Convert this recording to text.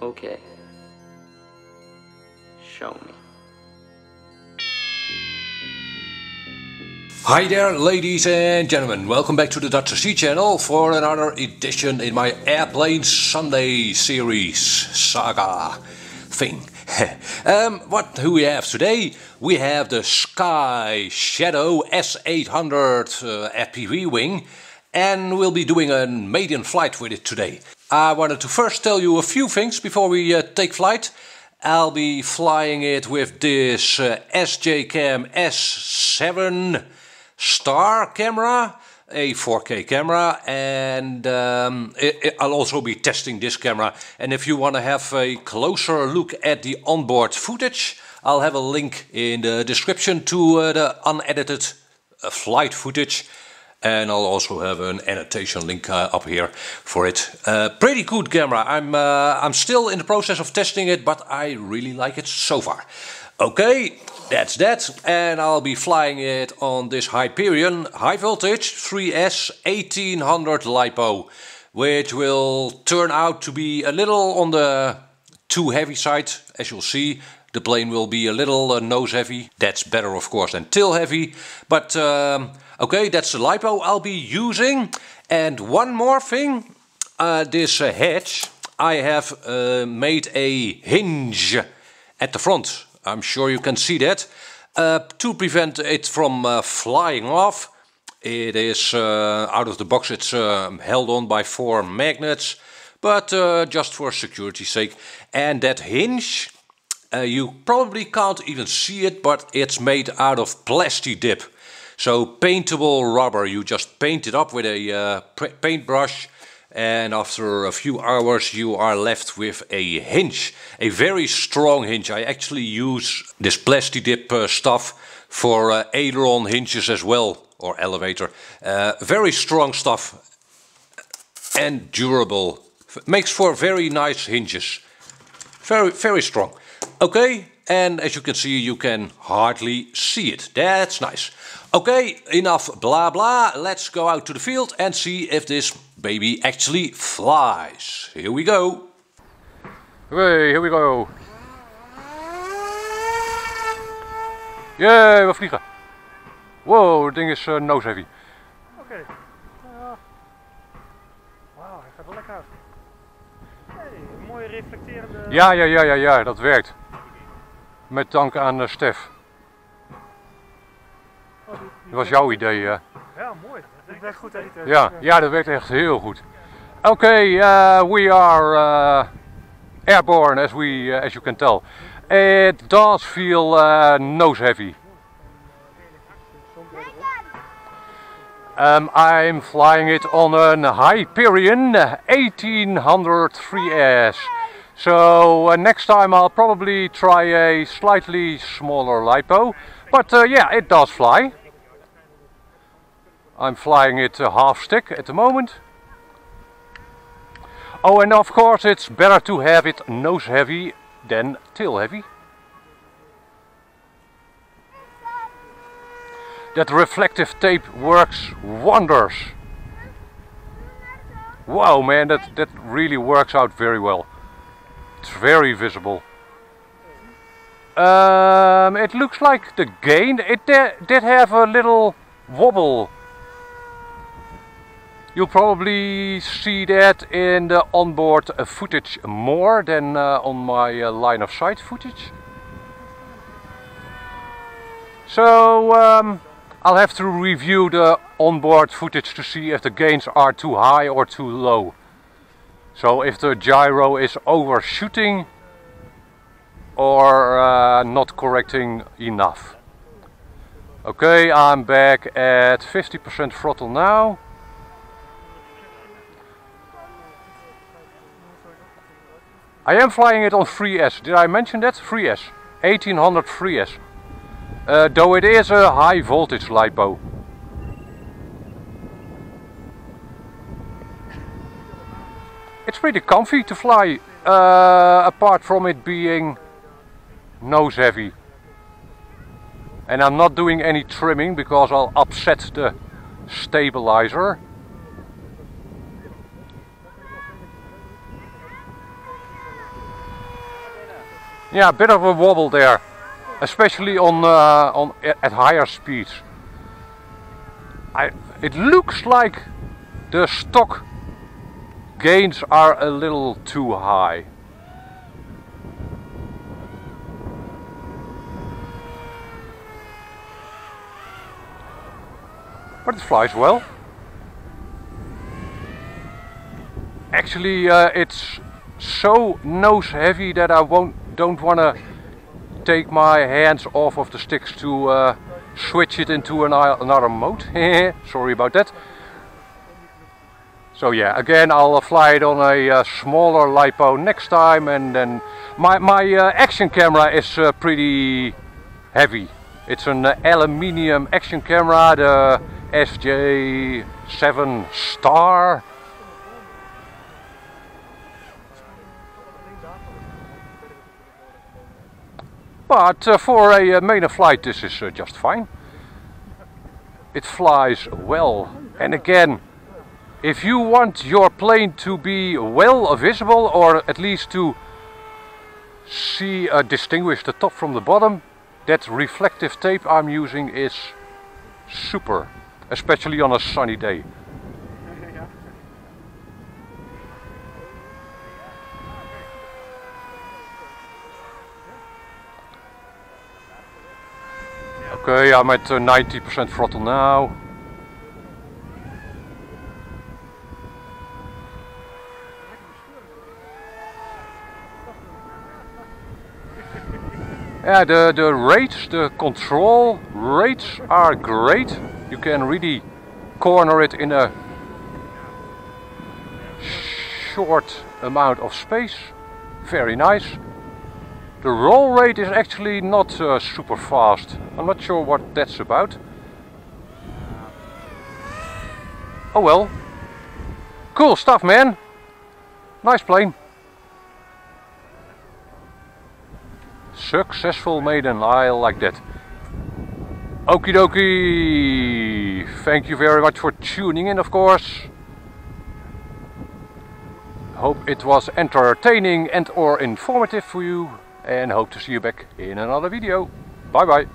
Okay. Show me. Hi there, ladies and gentlemen, welcome back to the DutchRC channel for another edition in my Airplane Sunday series saga thing. What do we have today? We have the Sky Shadow S800 FPV wing, and we'll be doing a maiden flight with it today. I wanted to first tell you a few things before we take flight. I'll be flying it with this SJcam SJ7 Star camera, a 4K camera, and I'll also be testing this camera. And if you want to have a closer look at the onboard footage, I'll have a link in the description to the unedited flight footage, and I'll also have an annotation link up here for it. Pretty good camera. I'm still in the process of testing it, but I really like it so far. Okay, that's that, and I'll be flying it on this Hyperion high voltage 3S 1800 LiPo, which will turn out to be a little on the too heavy side. As you'll see, the plane will be a little nose heavy. That's better of course than tail heavy, but okay, that's the LiPo I'll be using. And one more thing, this hedge, I have made a hinge at the front. I'm sure you can see that. To prevent it from flying off, it is out of the box. It's held on by 4 magnets, but just for security's sake. And that hinge, you probably can't even see it, but it's made out of Plastidip. So paintable rubber. You just paint it up with a paintbrush, and after a few hours you are left with a hinge, a very strong hinge. I actually use this Plastidip stuff for aileron hinges as well, or elevator. Very strong stuff and durable. Makes for very nice hinges. Very strong. Okay, and as you can see, you can hardly see it. That's nice. Okay, enough blah blah. Let's go out to the field and see if this baby actually flies. Here we go. Hey, here we go. Yay, we vliegen. Wow, het ding is nose heavy. Oké. Wauw, hij gaat wel lekker uit. Hey, een mooie reflecterende... Ja, dat werkt. Met dank aan Stef. Dat was jouw idee, hè? Ja, mooi. Dat werkt goed, hè? Ja, dat werkt echt heel goed. Okay, we are airborne, as you can tell. It does feel nose heavy. I'm flying it on a Hyperion 1800 3S. So next time I'll probably try a slightly smaller LiPo. But yeah, it does fly. I'm flying it half stick at the moment. Oh, and of course it's better to have it nose heavy than tail heavy. That reflective tape works wonders. Wow man, that really works out very well. It's very visible. It looks like the gain, it did have a little wobble. You'll probably see that in the onboard footage more than on my line of sight footage. So I'll have to review the onboard footage to see if the gains are too high or too low. So if the gyro is overshooting or not correcting enough. Okay, I'm back at 50% throttle now. I am flying it on 3S. Did I mention that? 3S. 1800 3S. Though it is a high voltage LiPo. It's pretty comfy to fly, apart from it being nose heavy. And I'm not doing any trimming because I'll upset the stabilizer. Yeah, a bit of a wobble there, especially on at higher speeds. It looks like the stock gains are a little too high. But it flies well. Actually, it's so nose heavy that I don't want to take my hands off of the sticks to switch it into another mode. Sorry about that. So yeah, again, I'll fly it on a smaller LiPo next time, and then my action camera is pretty heavy. It's an aluminium action camera, the SJ7 Star. But for a main flight this is just fine. It flies well. And again, if you want your plane to be well visible, or at least to see distinguish the top from the bottom, that reflective tape I'm using is super, especially on a sunny day. Okay, I'm at 90% throttle now. Yeah, the rates, the control rates are great. You can really corner it in a short amount of space. Very nice. The roll rate is actually not super fast. I'm not sure what that's about. Oh well. Cool stuff, man. Nice plane. Successful Maiden, I like that. Okie dokie. Thank you very much for tuning in, of course. Hope it was entertaining and or informative for you. And hope to see you back in another video. Bye bye.